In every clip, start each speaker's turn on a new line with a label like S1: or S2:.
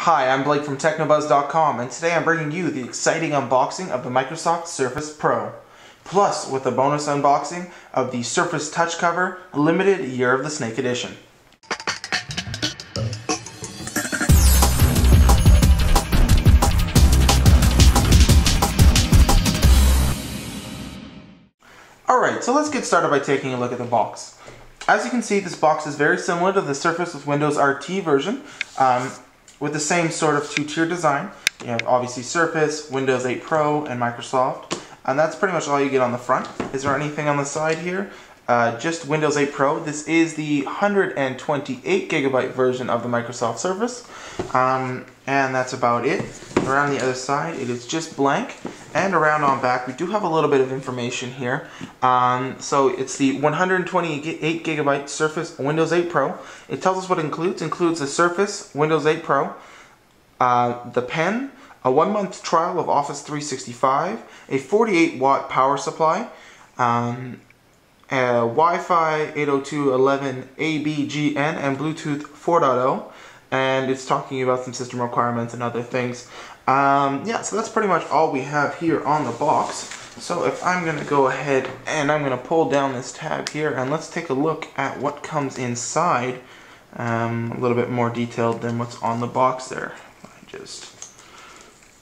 S1: Hi, I'm Blake from Technobuzz.com, and today I'm bringing you the exciting unboxing of the Microsoft Surface Pro, plus with a bonus unboxing of the Surface Touch Cover Limited Year of the Snake Edition. Alright, so let's get started by taking a look at the box. As you can see, this box is very similar to the Surface with Windows RT version, with the same sort of two-tier design. You have obviously Surface, Windows 8 Pro, and Microsoft, and that's pretty much all you get on the front. Is there anything on the side here? Just Windows 8 Pro. This is the 128 gigabyte version of the Microsoft Surface, and that's about it. Around the other side, it is just blank, and around on back, we do have a little bit of information here. So it's the 128 gigabyte Surface Windows 8 Pro. It tells us what it includes. It includes the Surface Windows 8 Pro, the pen, a 1-month trial of Office 365, a 48-watt power supply, Wi-Fi 802.11 ABGN and Bluetooth 4.0, and it's talking about some system requirements and other things. Yeah, so that's pretty much all we have here on the box. So if I'm going to go ahead and I'm going to pull down this tab here, and let's take a look at what comes inside, a little bit more detailed than what's on the box there. I just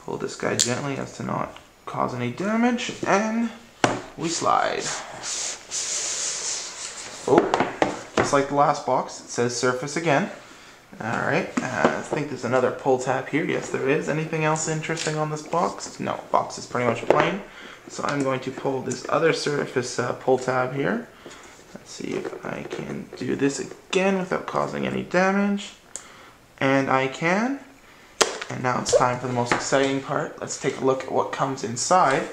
S1: pull this guy gently as to not cause any damage, and we slide. Oh, just like the last box, it says Surface again. Alright, I think there's another pull tab here. Yes, there is. Anything else interesting on this box? No, box is pretty much plain. So I'm going to pull this other Surface pull tab here. Let's see if I can do this again without causing any damage. And I can. And now it's time for the most exciting part. Let's take a look at what comes inside.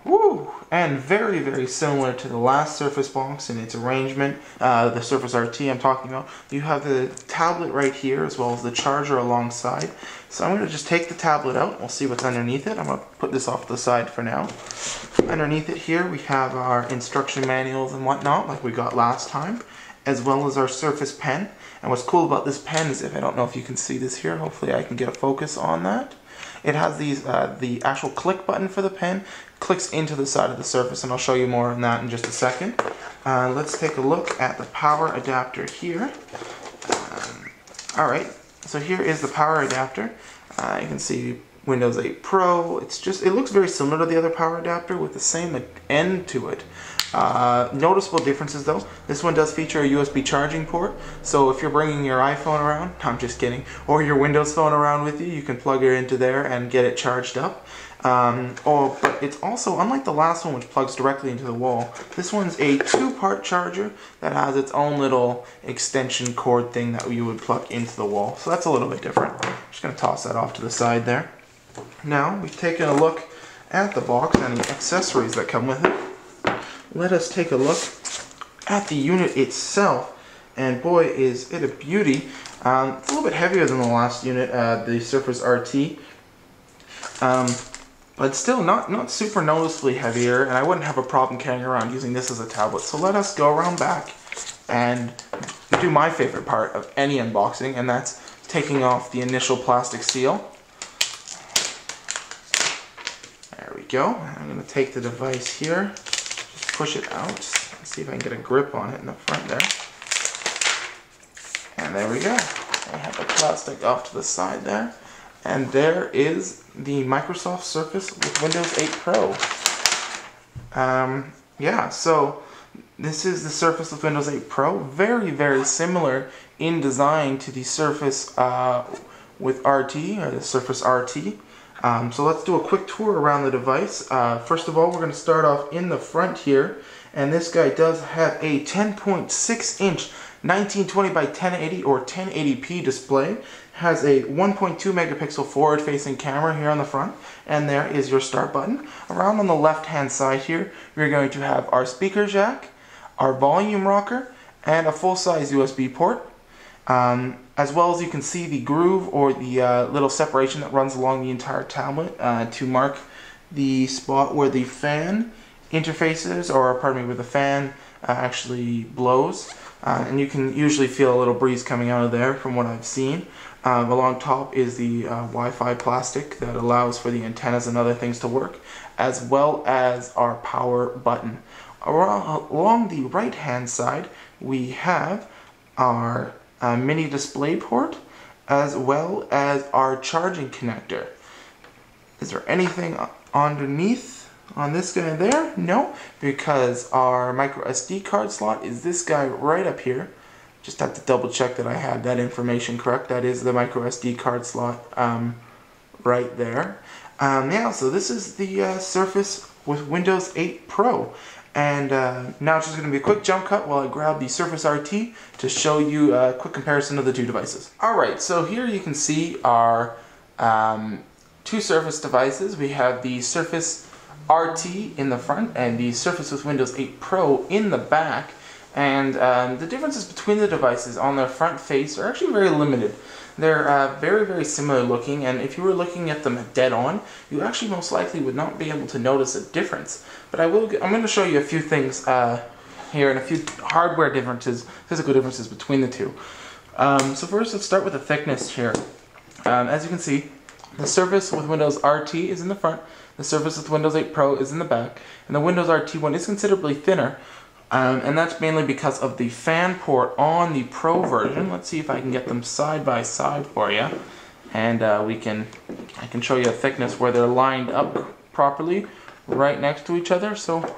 S1: Woo! And very, very similar to the last Surface box in its arrangement, the Surface RT I'm talking about. You have the tablet right here as well as the charger alongside. So I'm going to just take the tablet out and we'll see what's underneath it. I'm going to put this off to the side for now. Underneath it here we have our instruction manuals and whatnot like we got last time, as well as our Surface pen. And what's cool about this pen is, if I don't know if you can see this here, hopefully I can get a focus on that. It has these the actual click button for the pen clicks into the side of the Surface, and I'll show you more on that in just a second. Let's take a look at the power adapter here. Alright, so here is the power adapter. You can see Windows 8 Pro. It looks very similar to the other power adapter with the same end to it. Noticeable differences though. This one does feature a USB charging port, so if you're bringing your iPhone around, I'm just kidding, or your Windows phone around with you can plug it into there and get it charged up. But it's also, unlike the last one which plugs directly into the wall, this one's a 2-part charger that has its own little extension cord thing that you would plug into the wall. So that's a little bit different. I'm just going to toss that off to the side there. Now, we've taken a look at the box and the accessories that come with it. Let us take a look at the unit itself, and boy is it a beauty. It's a little bit heavier than the last unit, the Surface RT, but still not super noticeably heavier, and I wouldn't have a problem carrying around using this as a tablet. So let us go around back and do my favorite part of any unboxing, and that's taking off the initial plastic seal. There we go. I'm going to take the device here. Push it out. Let's see if I can get a grip on it in the front there. And there we go. I have the plastic off to the side there. And there is the Microsoft Surface with Windows 8 Pro. Yeah, so this is the Surface with Windows 8 Pro. Very, very similar in design to the Surface with RT, or the Surface RT. So let's do a quick tour around the device. First of all, we're going to start off in the front here, and this guy does have a 10.6-inch 1920 by 1080 or 1080p display. Has a 1.2 megapixel forward-facing camera here on the front, and there is your start button. Around on the left-hand side here, we're going to have our speaker jack, our volume rocker, and a full-size USB port. As well as you can see the groove or the little separation that runs along the entire tablet to mark the spot where the fan interfaces, or pardon me, where the fan actually blows. And you can usually feel a little breeze coming out of there from what I've seen. Along top is the Wi-Fi plastic that allows for the antennas and other things to work, as well as our power button. Along the right hand side we have our mini display port, as well as our charging connector. Is there anything underneath on this guy there? No, because our micro SD card slot is this guy right up here. Just have to double check that I had that information correct. That is the micro SD card slot right there. Yeah, so this is the Surface with Windows 8 Pro. And now it's just going to be a quick jump cut while I grab the Surface RT to show you a quick comparison of the two devices. Alright, so here you can see our two Surface devices. We have the Surface RT in the front and the Surface with Windows 8 Pro in the back. And the differences between the devices on their front face are actually very limited. They're very, very similar looking, and if you were looking at them dead on, you actually most likely would not be able to notice a difference. But I'm going to show you a few things here and a few hardware differences, physical differences between the two. So first, let's start with the thickness here. As you can see, the Surface with Windows RT is in the front, the Surface with Windows 8 Pro is in the back, and the Windows RT one is considerably thinner. And that's mainly because of the fan port on the Pro version. Let's see if I can get them side by side for you, and I can show you a thickness where they're lined up properly, right next to each other. So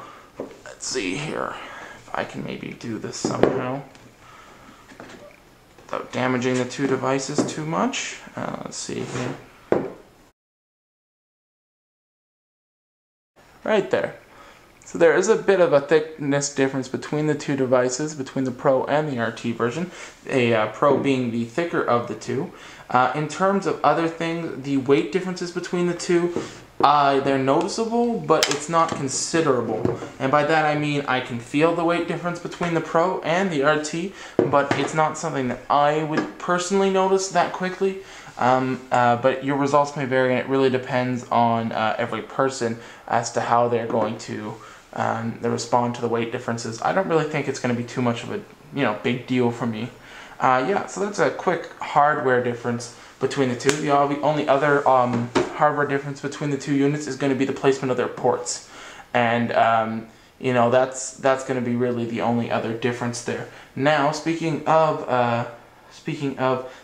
S1: let's see here if I can maybe do this somehow without damaging the two devices too much. Let's see here, right there. So there is a bit of a thickness difference between the two devices, between the Pro and the RT version, Pro being the thicker of the two. In terms of other things, the weight differences between the two, they're noticeable, but it's not considerable. And by that I mean I can feel the weight difference between the Pro and the RT, but it's not something that I would personally notice that quickly. But your results may vary, and it really depends on every person as to how they're going to respond to the weight differences. I don't really think it's going to be too much of a big deal for me. Yeah, so that's a quick hardware difference between the two. The only other hardware difference between the two units is going to be the placement of their ports, and that's going to be really the only other difference there. Now, speaking of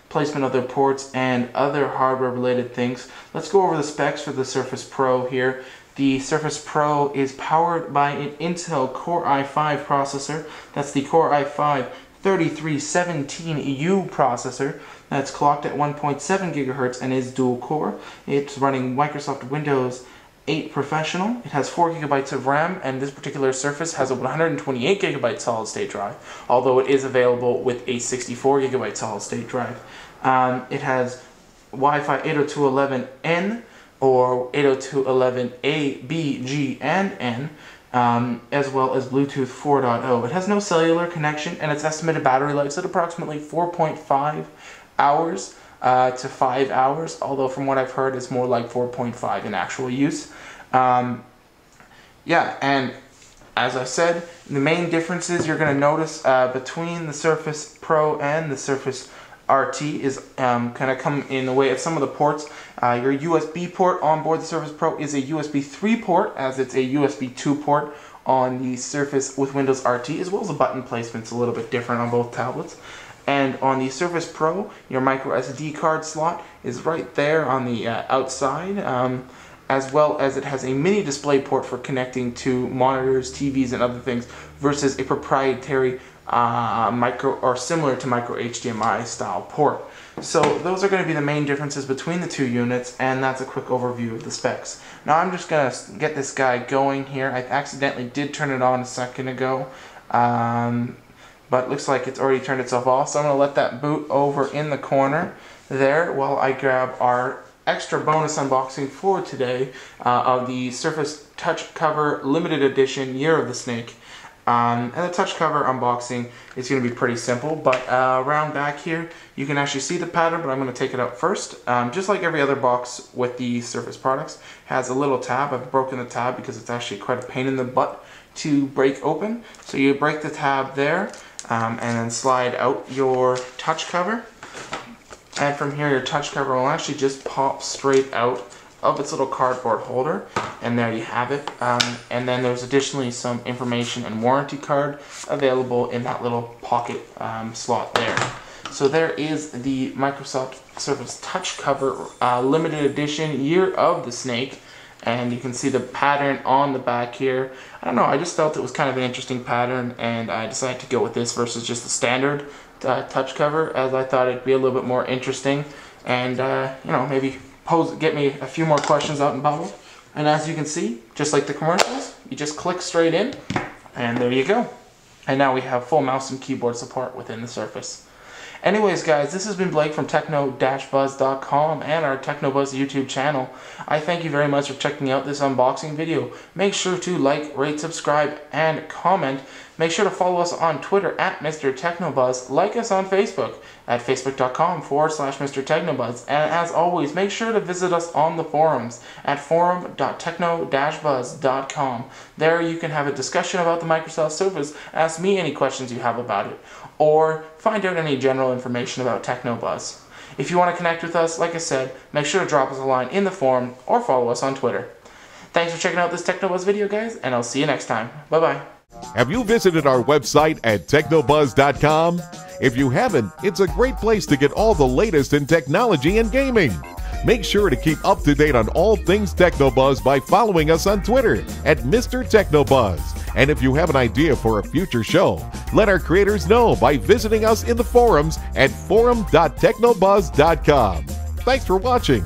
S1: placement of their ports and other hardware related things, let's go over the specs for the Surface Pro here. The Surface Pro is powered by an Intel Core i5 processor. That's the Core i5 3317U processor. That's clocked at 1.7 GHz and is dual core. It's running Microsoft Windows 8 Professional. It has 4 GB of RAM, and this particular Surface has a 128 GB solid state drive, although it is available with a 64 GB solid state drive. It has Wi-Fi 802.11n or 802.11a, b, g, and n, as well as Bluetooth 4.0. It has no cellular connection, and its estimated battery life is at approximately 4.5 hours to 5 hours, although from what I've heard it's more like 4.5 in actual use. Yeah, and as I said, the main differences you're going to notice between the Surface Pro and the Surface RT is kind of come in the way of some of the ports. Your USB port on board the Surface Pro is a USB 3 port, as it's a USB 2 port on the Surface with Windows RT, as well as the button placement's a little bit different on both tablets. And on the Surface Pro, your micro SD card slot is right there on the outside, as well as it has a mini display port for connecting to monitors, TVs, and other things, versus a proprietary micro or similar to micro HDMI style port. So those are going to be the main differences between the two units, and that's a quick overview of the specs. Now I'm just going to get this guy going here. I accidentally did turn it on a second ago, but it looks like it's already turned itself off, so I'm going to let that boot over in the corner there while I grab our extra bonus unboxing for today of the Surface Touch Cover Limited Edition Year of the Snake. And the touch cover unboxing is going to be pretty simple, but around back here you can actually see the pattern, but I'm going to take it out first. Just like every other box with the Surface products, it has a little tab. I've broken the tab because it's actually quite a pain in the butt to break open. So you break the tab there and then slide out your touch cover. And from here, your touch cover will actually just pop straight out of its little cardboard holder, and there you have it. And then there's additionally some information and warranty card available in that little pocket slot there. So there is the Microsoft Surface touch cover limited edition year of the snake, and you can see the pattern on the back here. I don't know, I just felt it was kind of an interesting pattern, and I decided to go with this versus just the standard touch cover, as I thought it'd be a little bit more interesting, and you know, maybe get me a few more questions out in Bubble. And as you can see, just like the commercials, you just click straight in, and there you go. And now we have full mouse and keyboard support within the Surface. Anyways, guys, this has been Blake from techno-buzz.com and our TechnoBuzz YouTube channel. I thank you very much for checking out this unboxing video. Make sure to like, rate, subscribe, and comment. Make sure to follow us on Twitter at Mr. TechnoBuzz. Like us on Facebook at facebook.com/Mr. TechnoBuzz. And as always, make sure to visit us on the forums at forum.techno-buzz.com. There you can have a discussion about the Microsoft Surface, ask me any questions you have about it, or find out any general information about TechnoBuzz. If you want to connect with us, like I said, make sure to drop us a line in the forum or follow us on Twitter. Thanks for checking out this TechnoBuzz video, guys, and I'll see you next time. Bye-bye.
S2: Have you visited our website at technobuzz.com? If you haven't, it's a great place to get all the latest in technology and gaming. Make sure to keep up to date on all things TechnoBuzz by following us on Twitter at Mr. TechnoBuzz. And if you have an idea for a future show, let our creators know by visiting us in the forums at forum.technobuzz.com. Thanks for watching.